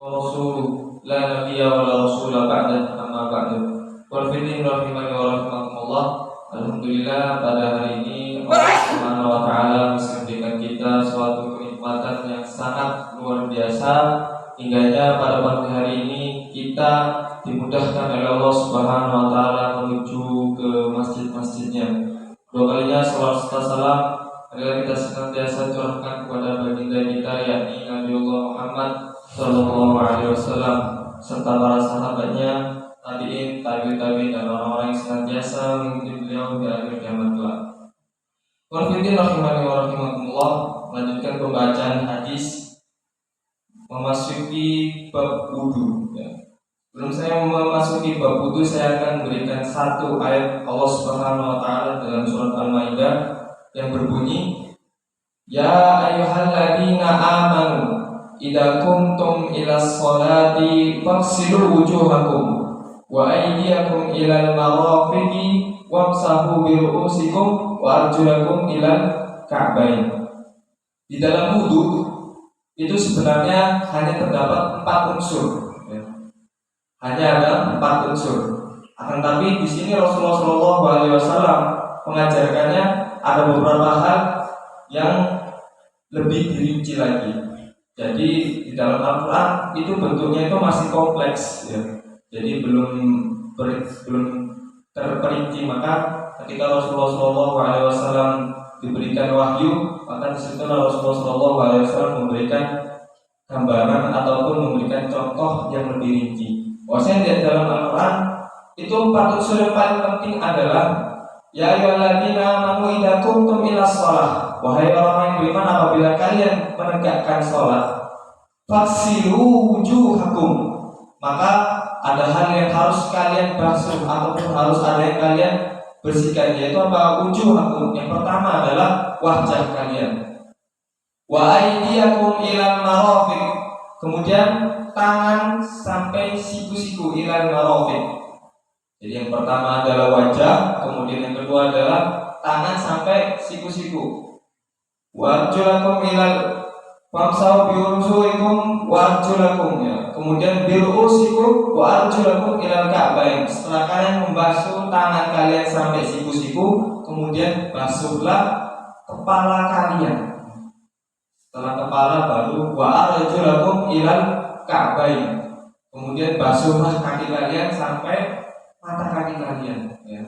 Rasul la nabiyya wa la rasula ba'da amma ba'du. Wal fitin rahimani wa rahimakumullah. Alhamdulillah pada hari ini Allah Subhanahu wa taala memberikan kita suatu kenikmatan yang sangat luar biasa, hingganya pada pagi hari ini kita dimudahkan oleh Allah Subhanahu wa taala menuju ke masjid-masjidnya. Dua kalinya salawat serta salam adalah kita senantiasa curahkan kepada baginda kita yakni Nabi Allah Muhammad Sallallahu Alaihi Wasallam serta para sahabatnya, tabiin, tabiin dan orang-orang yang senantiasa mengikuti beliau di akhir kiamat kelak. Konfitin rahimani wa rahimakumullah. Melanjutkan pembacaan hadis memasuki bab wudu. Sebelum saya memasuki bab wudu, saya akan memberikan satu ayat Allah Subhanahu Wa Taala dalam surat Al-Maidah yang berbunyi, Ya ayyuhalladzina amanu idza kumtum ilas sholati faghsilu wujuhakum wa aydiyakum ilal marafiqi wamsahu bi ru'usikum wa arjulakum ilal ka'bain. Di dalam wudu itu sebenarnya hanya terdapat 4 unsur. Hanya ada 4 unsur. Akan tapi di sini Rasulullah Shallallahu Alaihi Wasallam mengajarkannya ada beberapa hal yang lebih dirinci lagi. Jadi di dalam Al-Quran itu bentuknya itu masih kompleks, ya. Jadi belum terperinci. Maka ketika Rasulullah SAW diberikan wahyu, maka disitulah Rasulullah SAW memberikan gambaran ataupun memberikan contoh yang lebih rinci. Bahwasanya di dalam Al-Quran itu 4 unsur yang paling penting adalah Ya ayyuhalladzina amanu idza qumtum ilas shalah. Wahai orang yang beriman, apabila kalian menegakkan sholat, faghsilu wujuhakum, maka ada hal yang harus kalian basuh ataupun harus ada yang kalian bersihkan, yaitu apa? Wujuhakum. Yang pertama adalah wajah kalian. Wa aydiyakum ilal marafiq. Kemudian tangan sampai siku-siku ilal marafiq. Jadi yang pertama adalah wajah, kemudian yang kedua adalah tangan sampai siku-siku. Wa arjulakum ilal famsahu bi rusulikum wa arjulakum, ya. Kemudian bi rusulikum wa arjulakum ilal ka'bain. Setelah kalian membasuh tangan kalian sampai siku-siku, kemudian basuhlah kepala kalian. Setelah kepala baru wa arjulakum ilal ka'bain. Kemudian basuhlah kaki kalian sampai mata kaki kalian, ya.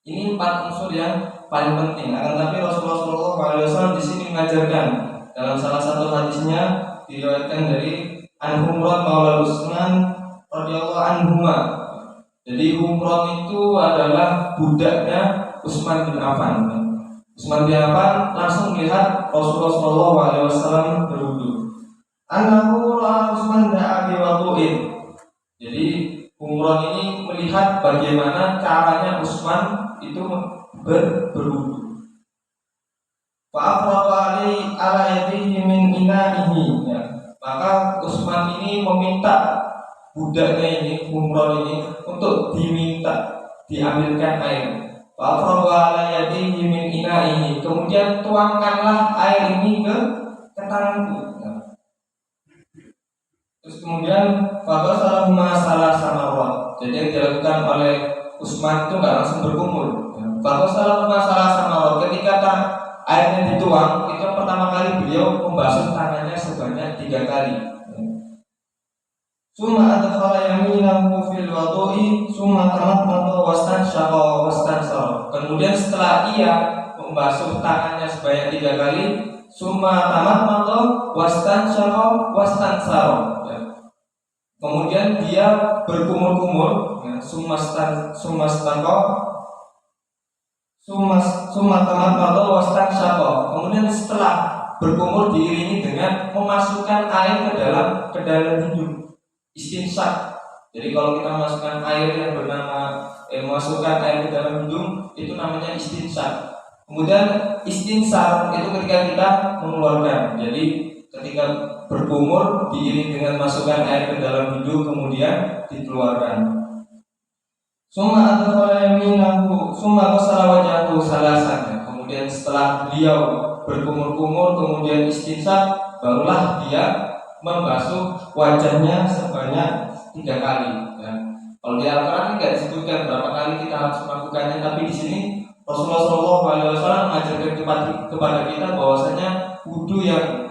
Ini 4 unsur yang paling penting. Akan tapi Rasulullah SAW di sini mengajarkan dalam salah satu hadisnya diriwayatkan dari An-Humran Maula Usman radhiyallahu anhuma. Jadi Humran itu adalah budaknya Utsman bin Affan. Utsman bin Affan langsung melihat Rasulullah SAW berwudu. Annahu la Utsman da'a bi wudu'in. Jadi Humran ini melihat bagaimana caranya Utsman itu berwudu. Fa'afraqa ala yadihi min ina'ihi, ya. Maka Utsman ini meminta budaknya ini, Humran ini, untuk diambilkan air. Fa'afraqa ala yadihi min ina'ihi. Kemudian tuangkanlah air ini ke tanganku, ya. Terus kemudian faghasalahuma salasamarat. Jadi yang dilakukan oleh Utsman itu nggak langsung berkumur. Faghasalahuma salasamarat. Ketika airnya dituang, itu pertama kali beliau membasuh tangannya sebanyak 3 kali. Summa adkhala yaminahu fil wudu'i, summa tamatmata wastansara. Kemudian setelah ia membasuh tangannya sebanyak 3 kali, summa tamatmata wastansara. Kemudian dia berkumur-kumur, ya, summa tamatmata wastansara. Kemudian setelah berkumur diiringi dengan memasukkan air ke dalam hidung, istinsyak. Jadi kalau kita memasukkan air yang memasukkan air ke dalam hidung, itu namanya istinsyak. Kemudian istinsar itu ketika kita mengeluarkan. Jadi ketika berkumur diiringi dengan masukkan air ke dalam hidung kemudian dikeluarkan. Summa adkhala yaminahu summa ghasala wajhahu salasan. Kemudian setelah beliau berkumur-kumur kemudian istinsyak, barulah dia membasuh wajahnya sebanyak 3 kali. Ya. Kalau di Al-Quran tidak disebutkan berapa kali kita harus melakukannya, tapi di sini Rasulullah SAW mengajarkan kepada kita bahwasanya wudhu yang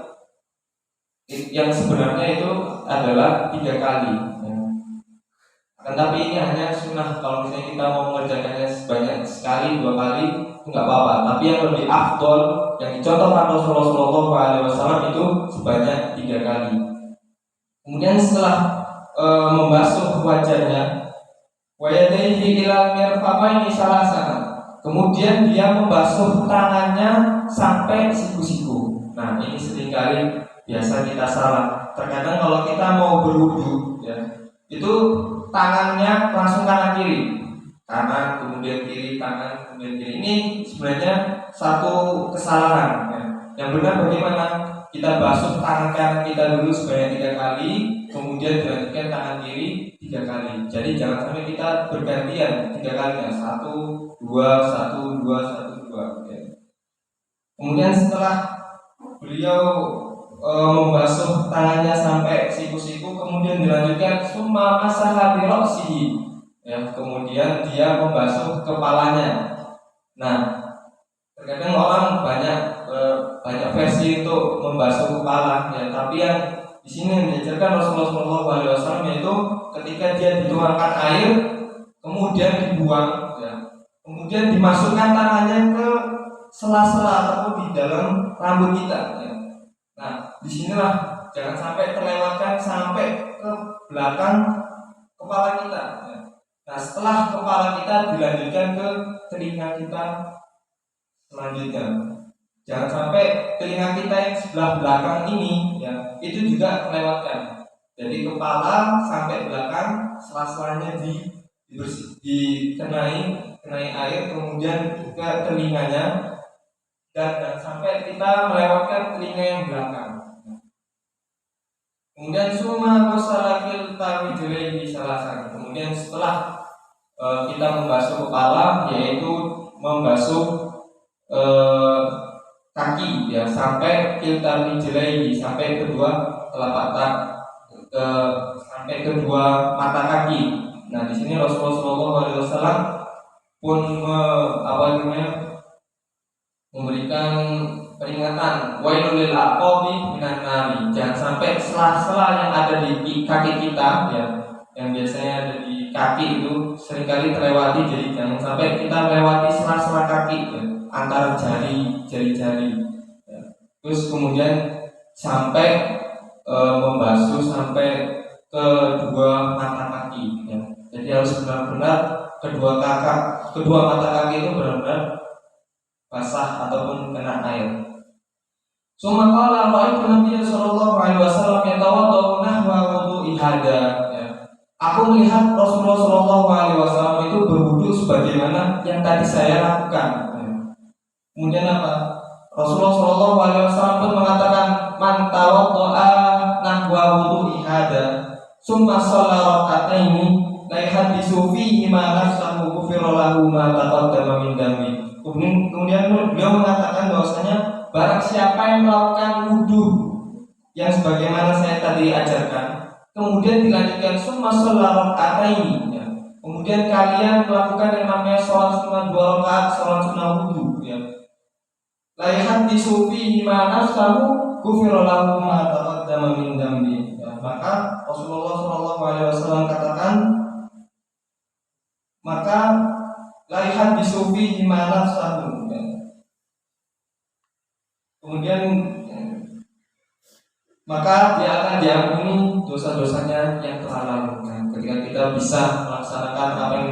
sebenarnya itu adalah 3 kali. Ya. Tapi ini hanya sunnah. Kalau misalnya kita mau mengerjakannya sebanyak sekali, 2 kali, itu nggak apa-apa. Tapi yang lebih afdol, yang dicontohkan Rasulullah SAW itu sebanyak 3 kali. Kemudian setelah membasuh wajahnya, wayadaihi ilal mirfaqaini salasana. Kemudian dia membasuh tangannya sampai siku-siku. Nah, ini seringkali biasa kita salah. Terkadang kalau kita mau berwudu, ya, itu tangannya langsung kanan kiri, kanan kemudian kiri, kanan kemudian kiri. Ini sebenarnya satu kesalahan. Ya. Yang benar bagaimana? Kita basuh tangan kanan kita dulu sebanyak 3 kali, kemudian dilanjutkan tangan kiri 3 kali. Jadi jangan sampai kita bergantian 3 kalinya, 1, 2, 1, 2, 1, 2. Ya. Kemudian setelah beliau membasuh tangannya sampai siku-siku, kemudian dilanjutkan summa masaha bi ra'sihi. Ya, kemudian dia membasuh kepalanya. Nah, terkadang orang banyak versi untuk membasuh kepala, ya, tapi yang di sini yang diajarkan Rasulullah SAW yaitu ketika dia dituangkan air, kemudian dibuang, ya, kemudian dimasukkan tangannya ke sela-sela ataupun di dalam rambut kita. Ya. Nah, disinilah jangan sampai terlewatkan sampai ke belakang kepala kita. Ya. Nah, setelah kepala kita dilanjutkan ke telinga kita selanjutnya. Jangan sampai telinga kita yang sebelah belakang ini, ya, itu juga kelewatkan. Jadi kepala sampai belakang, sela-selanya dikenai air, kemudian ke telinganya, dan sampai kita melewatkan telinga yang belakang. Kemudian summa wasalakil tawijilaihi salasan. Kemudian setelah kita membasuh kepala, yaitu membasuh kaki, ya, sampai kiltar rijlaihi, sampai kedua telapak sampai kedua mata kaki. Nah, di sini Rasulullah SAW pun memberikan peringatan wailul lil aqabi minan nari. Jangan sampai sela-sela yang ada di kaki kita, ya, yang biasanya ada di kaki itu seringkali terlewati. Jadi jangan sampai kita melewati sela-sela kaki, ya, antara jari-jari. Ya. Terus kemudian sampai membasuh sampai kedua mata kaki. Ya. Jadi harus benar-benar kedua mata kaki itu benar-benar basah ataupun kena air. Summa qala ra'aytu Nabi sallallahu alaihi wasallam yatawaddau nahwa wudu'i hada. Ya. Aku melihat Rasulullah sallallahu alaihi wasallam itu berwudu sebagaimana yang tadi saya lakukan. Ya. Kemudian apa? Rasulullah sallallahu alaihi wasallam pun mengatakan man tawadda'a nahwa wudu'i hada summa shalla rak'ataini la yahditsu fihi ma nafsuhu ghufira lahu ma taqaddama min dhanbi. Kemudian beliau mengatakan bahwasanya barang siapa yang melakukan wudhu yang sebagaimana saya tadi ajarkan, kemudian dilanjutkan summa shalla rak'ataini, ya. Kemudian kalian melakukan yang namanya sholat sunat 2 rakaat, sholat sunat wudhu, ya. La yahditsu fihi ma nafsuhu ghufira lahu ma taqaddama min dhanbi. Ya, maka Rasulullah SAW katakan, maka laihat disufi himana satu. Kemudian maka dia akan diampuni dosa-dosanya yang telah lalu. Nah, ketika kita bisa melaksanakan apa yang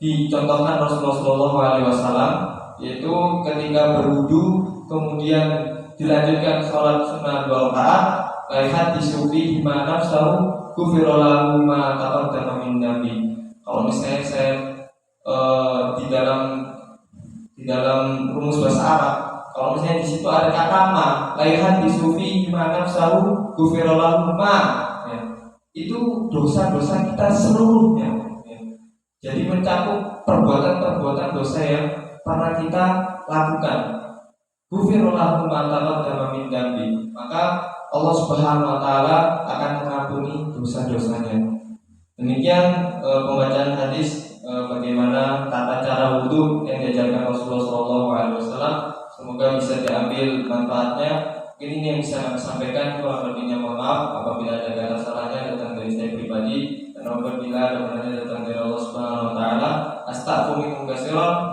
dicontohkan Rasulullah SAW, yaitu ketika berwudu kemudian dilanjutkan sholat sunat 2 rakaat, laihat disufi himana satu, ghufira lahu ma taqaddama min dhanbi. Kalau misalnya saya di dalam rumus bahasa Arab, kalau misalnya di situ ada kata ma, laihat disufi gimana nafsahu ghufira lahu ma, ya, itu dosa-dosa kita seluruhnya, ya. Jadi mencakup perbuatan-perbuatan dosa yang pernah kita lakukan. Ghufira lahu ma taqaddama min dhanbi. Maka Allah Subhanahu wa taala akan mengampuni dosa-dosanya. Demikian pembacaan hadis bagaimana tata cara wudhu yang diajarkan Rasulullah SAW. Semoga bisa diambil manfaatnya. Ini yang bisa kami sampaikan. Kurang lebihnya mohon maaf apabila ada kata salahnya datang dari saya pribadi, dan apabila ada benarnya datang dari Allah Subhanahu wa taala. Astaghfirullahaladzim katsiran